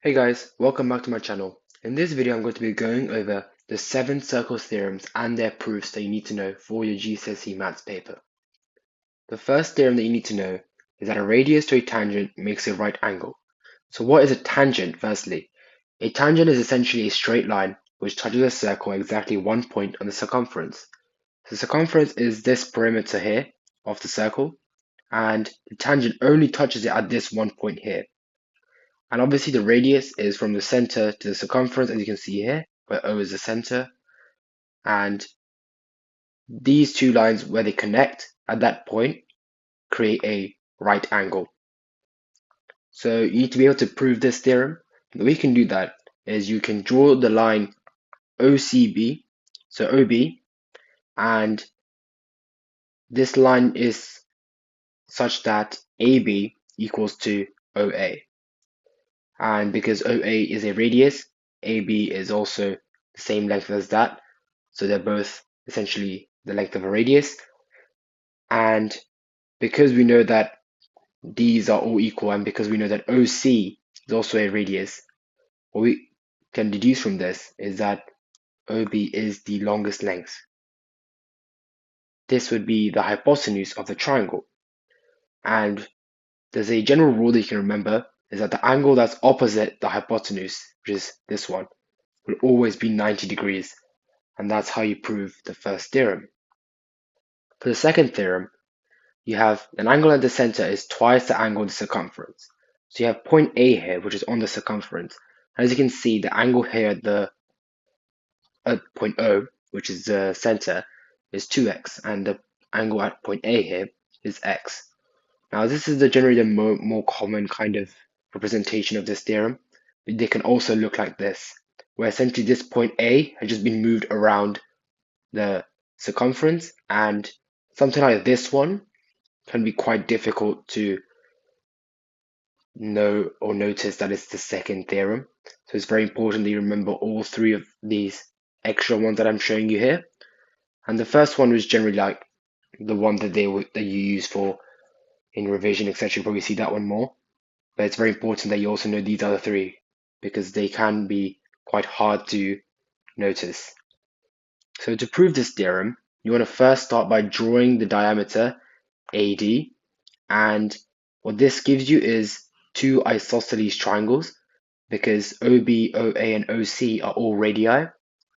Hey guys, welcome back to my channel. In this video I'm going to be going over the 7 circle theorems and their proofs that you need to know for your GCSE maths paper. The first theorem that you need to know is that a radius to a tangent makes a right angle. So what is a tangent firstly? A tangent is essentially a straight line which touches a circle at exactly one point on the circumference. The circumference is this perimeter here of the circle, and the tangent only touches it at this one point here. And obviously the radius is from the center to the circumference, as you can see here, where O is the center. And these two lines, where they connect at that point, create a right angle. So you need to be able to prove this theorem. The way you can do that is you can draw the line OCB, so OB, and this line is such that AB equals to OA. And because OA is a radius, AB is also the same length as that. So they're both essentially the length of a radius. And because we know that these are all equal, and because we know that OC is also a radius, what we can deduce from this is that OB is the longest length. This would be the hypotenuse of the triangle. And there's a general rule that you can remember, is that the angle that's opposite the hypotenuse, which is this one, will always be 90 degrees. And that's how you prove the first theorem. For the second theorem, you have an angle at the center is twice the angle of the circumference. So you have point A here, which is on the circumference. As you can see, the angle here at point O, which is the center, is 2x, and the angle at point A here is x. Now, this is generally the more common kind of representation of this theorem, but they can also look like this, where essentially this point A has just been moved around the circumference, and something like this one can be quite difficult to know or notice that it's the second theorem. So it's very important that you remember all three of these extra ones that I'm showing you here. And the first one was generally like the one that you use for in revision, etc. You probably see that one more. But it's very important that you also know these other three, because they can be quite hard to notice. So to prove this theorem, you want to first start by drawing the diameter AD, and what this gives you is two isosceles triangles, because OB, OA, and OC are all radii.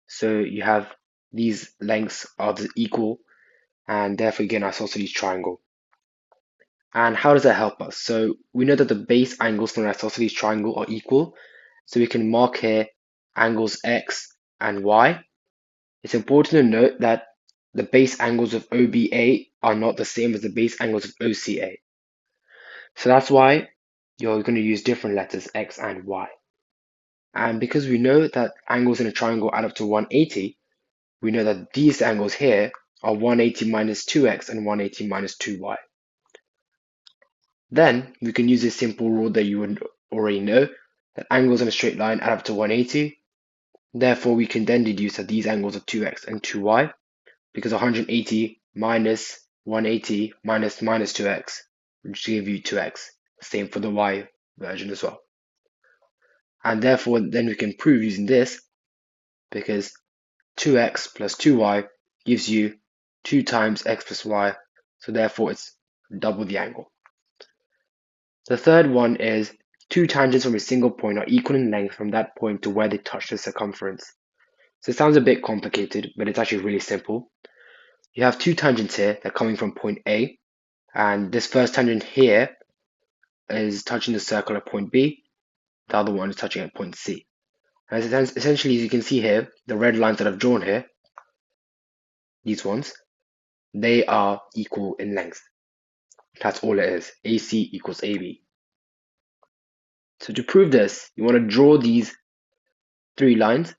So you have these lengths are equal, and therefore you get an isosceles triangle. And how does that help us? So we know that the base angles for an isosceles triangle are equal. So we can mark here angles X and Y. It's important to note that the base angles of OBA are not the same as the base angles of OCA. So that's why you're going to use different letters X and Y. And because we know that angles in a triangle add up to 180, we know that these angles here are 180 minus 2x and 180 minus 2y. Then we can use this simple rule that you would already know, that angles in a straight line add up to 180. Therefore, we can then deduce that these angles are 2x and 2y, because 180 minus 180 minus 2x, which give you 2x. Same for the y version as well. And therefore, then we can prove using this, because 2x plus 2y gives you 2 times x plus y, so therefore it's double the angle. The third one is two tangents from a single point are equal in length from that point to where they touch the circumference. So it sounds a bit complicated, but it's actually really simple. You have two tangents here that are coming from point A, and this first tangent here is touching the circle at point B, the other one is touching at point C. And essentially, as you can see here, the red lines that I've drawn here, these ones, they are equal in length. That's all it is. AC equals AB. So to prove this, you want to draw these three lines.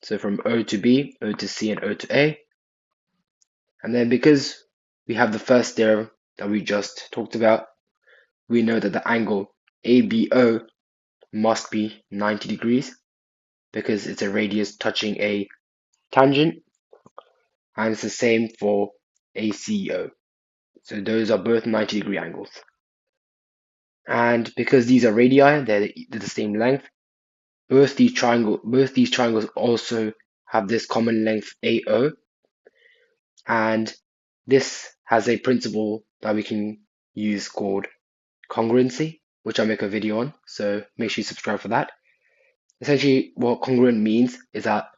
So from O to B, O to C, and O to A. And then because we have the first theorem that we just talked about, we know that the angle ABO must be 90 degrees, because it's a radius touching a tangent, and it's the same for ACO. So those are both 90-degree angles. And because these are radii, they're the same length, both these triangles also have this common length AO, and this has a principle that we can use called congruency, which I'll make a video on, so make sure you subscribe for that. Essentially, what congruent means is that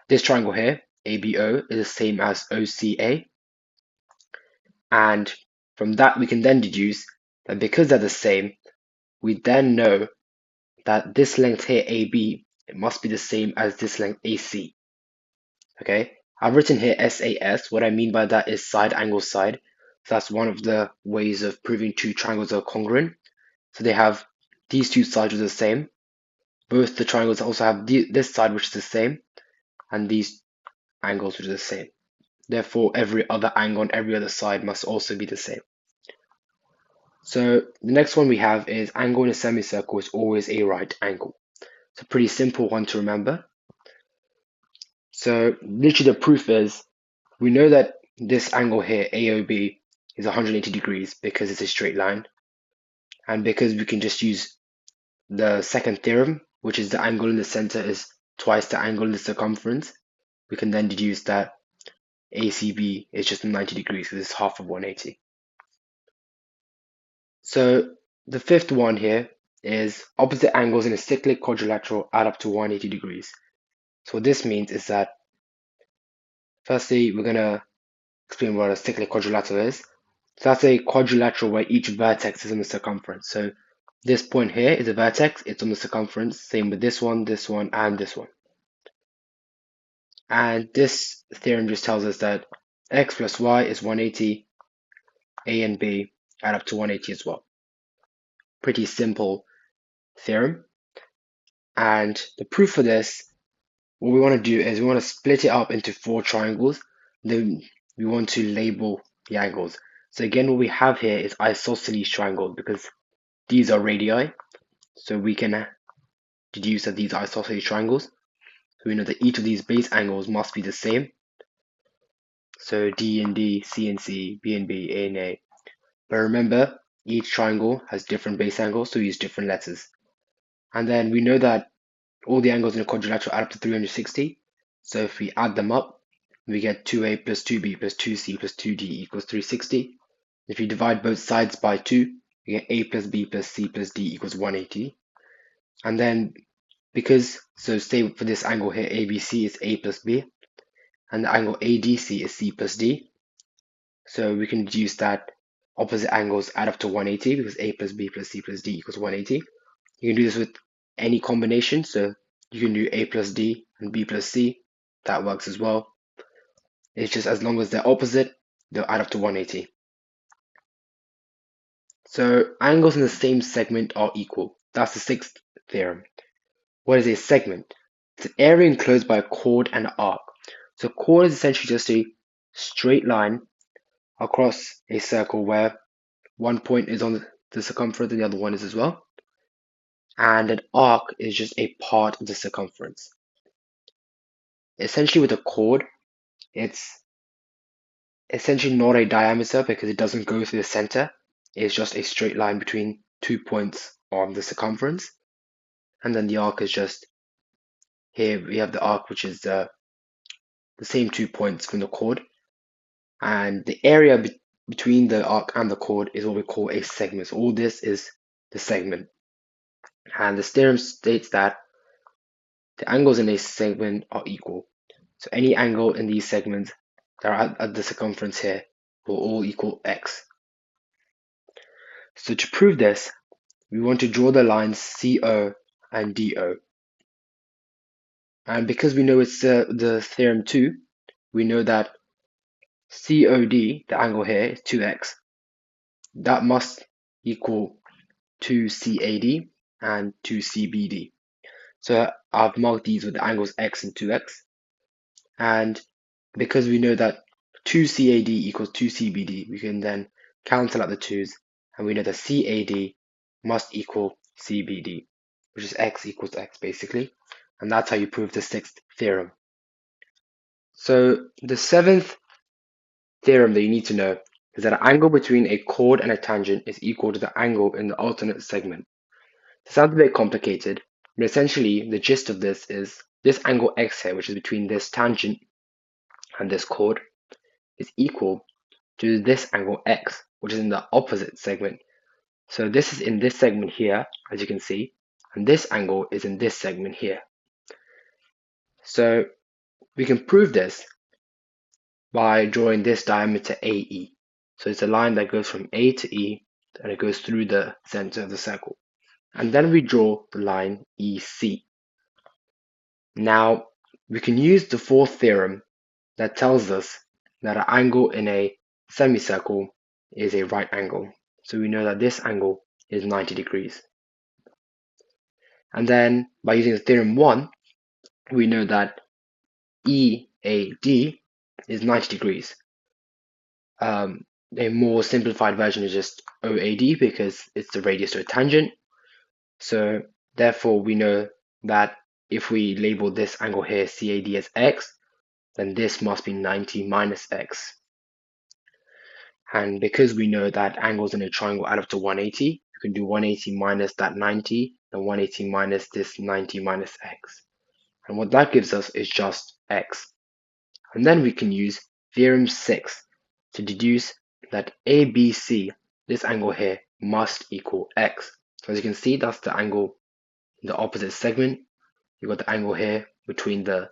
this triangle here, ABO, is the same as OCA, and from that we can then deduce that because they're the same, we then know that this length here, AB, it must be the same as this length AC. Okay, I've written here SAS. What I mean by that is side angle side. So that's one of the ways of proving two triangles are congruent. So they have these two sides are the same. Both the triangles also have this side which is the same, and these angles which are the same. Therefore, every other angle on every other side must also be the same. So the next one we have is angle in a semicircle is always a right angle. It's a pretty simple one to remember. So literally the proof is we know that this angle here, AOB, is 180 degrees because it's a straight line. And because we can just use the second theorem, which is the angle in the center is twice the angle in the circumference, we can then deduce that ACB is just 90 degrees because it's half of 180. So the fifth one here is opposite angles in a cyclic quadrilateral add up to 180 degrees. So what this means is that firstly, we're going to explain what a cyclic quadrilateral is. So that's a quadrilateral where each vertex is on the circumference. So this point here is a vertex, it's on the circumference. Same with this one, and this one. And this theorem just tells us that x plus y is 180, a and b add up to 180 as well. Pretty simple theorem. And the proof for this, what we want to do is we want to split it up into 4 triangles. Then we want to label the angles. So again, what we have here is isosceles triangles because these are radii. So we can deduce that these are isosceles triangles. So we know that each of these base angles must be the same. So D and D, C and C, B and B, A and A. But remember, each triangle has different base angles, so we use different letters. And then we know that all the angles in a quadrilateral add up to 360. So if we add them up, we get 2A plus 2B plus 2C plus 2D equals 360. If you divide both sides by 2, we get A plus B plus C plus D equals 180. And then so say for this angle here, ABC is A plus B, and the angle ADC is C plus D. So we can deduce that opposite angles add up to 180 because A plus B plus C plus D equals 180. You can do this with any combination, so you can do A plus D and B plus C. That works as well. It's just as long as they're opposite, they'll add up to 180. So angles in the same segment are equal. That's the sixth theorem. What is a segment? It's an area enclosed by a chord and an arc. So a chord is essentially just a straight line across a circle where one point is on the circumference and the other one is as well. And an arc is just a part of the circumference. Essentially with a chord, it's essentially not a diameter because it doesn't go through the center. It's just a straight line between 2 points on the circumference. And then the arc is just, here we have the arc which is the same 2 points from the chord. And the area between the arc and the chord is what we call a segment. So all this is the segment. And the theorem states that the angles in a segment are equal. So any angle in these segments that are at the circumference here will all equal x. So to prove this, we want to draw the lines CO and DO. And because we know it's the theorem 2, we know that COD, the angle here, is 2x. That must equal 2CAD and 2CBD. So I've marked these with the angles x and 2x. And because we know that 2CAD equals 2CBD, we can then cancel out the 2's, and we know that CAD must equal CBD, which is x equals x basically. And that's how you prove the sixth theorem. So the seventh theorem that you need to know is that an angle between a chord and a tangent is equal to the angle in the alternate segment. It sounds a bit complicated, But essentially, the gist of this is this angle x here, which is between this tangent and this chord, is equal to this angle x, which is in the opposite segment. So this is in this segment here, as you can see, and this angle is in this segment here. So we can prove this by drawing this diameter AE. So it's a line that goes from A to E, and it goes through the center of the circle. And then we draw the line EC. Now, we can use the fourth theorem that tells us that an angle in a semicircle is a right angle. So we know that this angle is 90 degrees. And then by using the theorem 1, we know that EAD is 90 degrees. A more simplified version is just OAD because it's the radius to a tangent. So therefore we know that if we label this angle here CAD as x, then this must be 90 minus x. And because we know that angles in a triangle add up to 180, you can do 180 minus that 90 and 180 minus this 90 minus x. And what that gives us is just x. And then we can use Theorem 6 to deduce that ABC, this angle here, must equal x. So as you can see, that's the angle in the opposite segment. You've got the angle here between the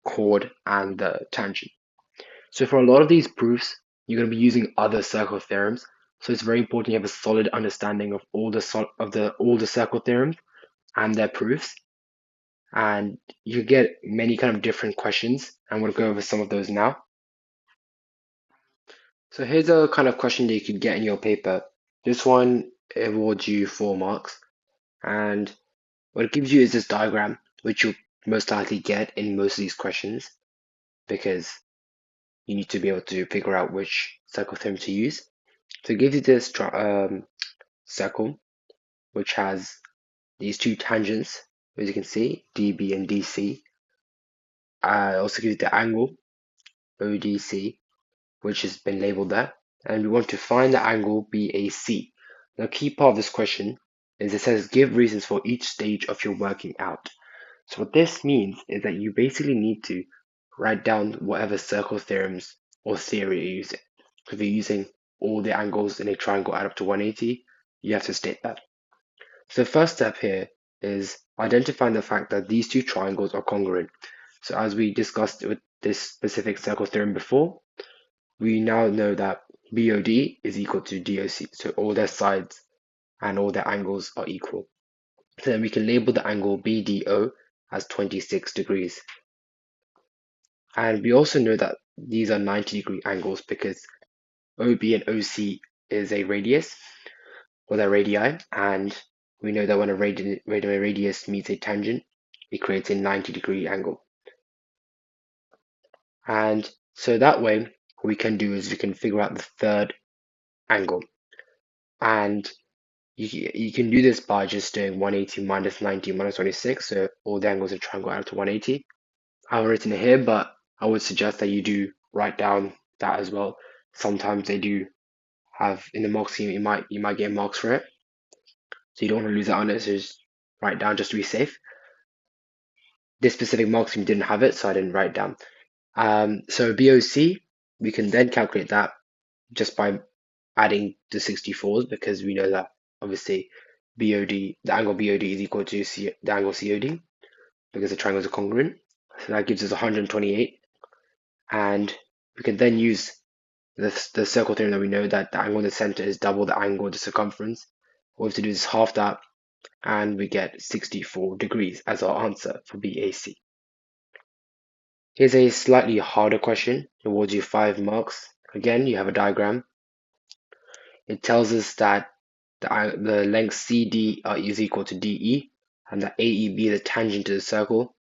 chord and the tangent. So for a lot of these proofs, you're going to be using other circle theorems. So it's very important you have a solid understanding of all the circle theorems and their proofs. And you get many kind of different questions. I'm going to go over some of those now. So here's a kind of question that you could get in your paper. This one awards you 4 marks. And what it gives you is this diagram, which you'll most likely get in most of these questions, because you need to be able to figure out which circle theorem to use. So it gives you this circle, which has these two tangents, as you can see, DB and DC. It also gives you the angle, ODC, which has been labeled there. And we want to find the angle BAC. The key part of this question is it says give reasons for each stage of your working out. So what this means is that you basically need to write down whatever circle theorems or theory you're using. If you're using all the angles in a triangle add up to 180, you have to state that. So the first step here is identifying the fact that these two triangles are congruent. So as we discussed with this specific circle theorem before, we now know that BOD is equal to DOC. So all their sides and all their angles are equal. So then we can label the angle BDO as 26 degrees. And we also know that these are 90-degree angles because OB and OC is a radius, or their radii, and we know that when a radius meets a tangent, it creates a 90-degree angle. And so that way, what we can do is we can figure out the third angle. And you can do this by just doing 180 minus 90 minus 26, so all the angles in a triangle add up to 180. I have written it here, but I would suggest that you do write down that as well. Sometimes they do have in the mock scheme, you might get marks for it. So you don't want to lose out on it, so just write down just to be safe. This specific mark scheme didn't have it, so I didn't write down. So BOC, we can then calculate that just by adding the 64s, because we know that obviously BOD, the angle BOD is equal to the angle COD, because the triangles are congruent. So that gives us 128. And we can then use the circle theorem that we know that the angle in the center is double the angle of the circumference. What we have to do is half that, and we get 64 degrees as our answer for BAC. Here's a slightly harder question. It awards you 5 marks. Again, you have a diagram. It tells us that the length CD is equal to DE, and that AEB is the tangent to the circle.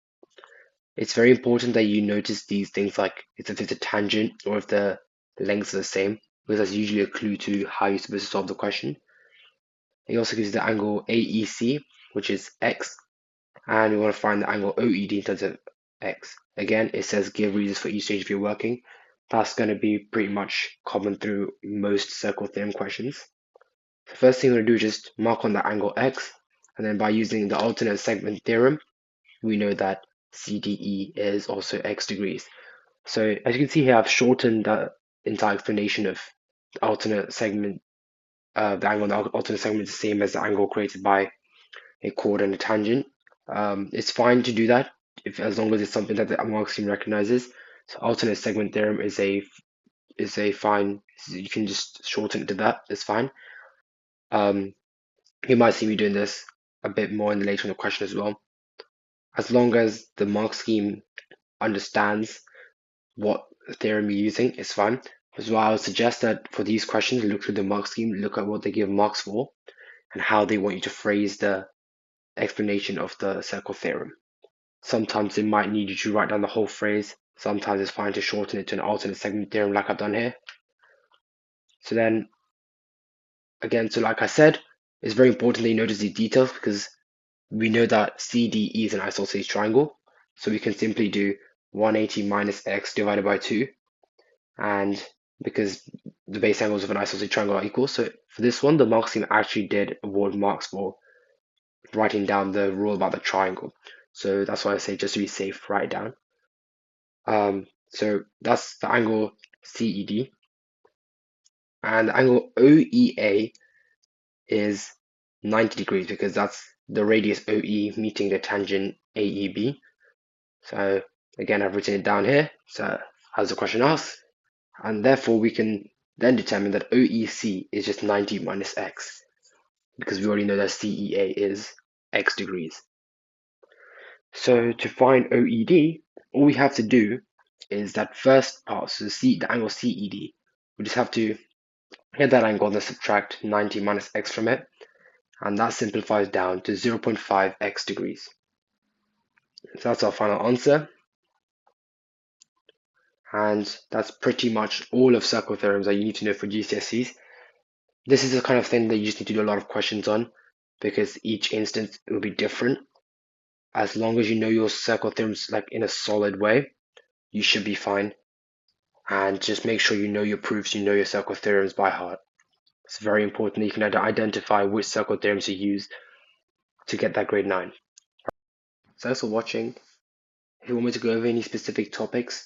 It's very important that you notice these things, like if it's a tangent or if the lengths are the same, because that's usually a clue to how you're supposed to solve the question. It also gives you the angle AEC, which is x, and we want to find the angle OED in terms of x. Again, it says give reasons for each stage of your working. That's going to be pretty much common through most circle theorem questions. The first thing we're going to do is just mark on the angle x, And then by using the alternate segment theorem, we know that CDE is also x degrees. So as you can see here, I've shortened the entire explanation of the alternate segment. The angle on the alternate segment is the same as the angle created by a chord and a tangent. It's fine to do that as long as it's something that the mark scheme recognizes. So alternate segment theorem is a fine. You can just shorten it to that. It's fine. You might see me doing this a bit more later in the question as well. As long as the mark scheme understands what theorem you're using, it's fine. As well, I would suggest that for these questions, look through the mark scheme, look at what they give marks for, and how they want you to phrase the explanation of the circle theorem. Sometimes they might need you to write down the whole phrase. Sometimes it's fine to shorten it to an alternate segment theorem like I've done here. So then, again, so like I said, it's very important that you notice these details because we know that CDE is an isosceles triangle. So we can simply do 180 minus x divided by 2. And because the base angles of an isosceles triangle are equal, so for this one, the mark scheme actually did award marks for writing down the rule about the triangle. So that's why I say just to be safe, write it down. So that's the angle CED. And the angle OEA is 90 degrees because that's the radius OE meeting the tangent AEB. So again, I've written it down here. So as the question asks, and therefore we can then determine that OEC is just 90 minus x because we already know that CEA is x degrees. So to find OED, all we have to do is that first part, so the angle CED, we just have to get that angle and then subtract 90 minus x from it, and that simplifies down to 0.5 x degrees. So that's our final answer, and that's pretty much all of circle theorems that you need to know for GCSEs. This is the kind of thing that you just need to do a lot of questions on because each instance will be different. As long as you know your circle theorems like in a solid way, you should be fine. And just make sure you know your proofs, you know your circle theorems by heart. It's very important that you can identify which circle theorems to use to get that grade 9. So thanks for watching. If you want me to go over any specific topics,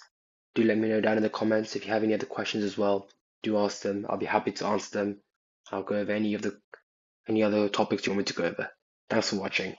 do let me know down in the comments. If you have any other questions as well, do ask them. I'll be happy to answer them. I'll go over any other topics you want me to go over. Thanks for watching.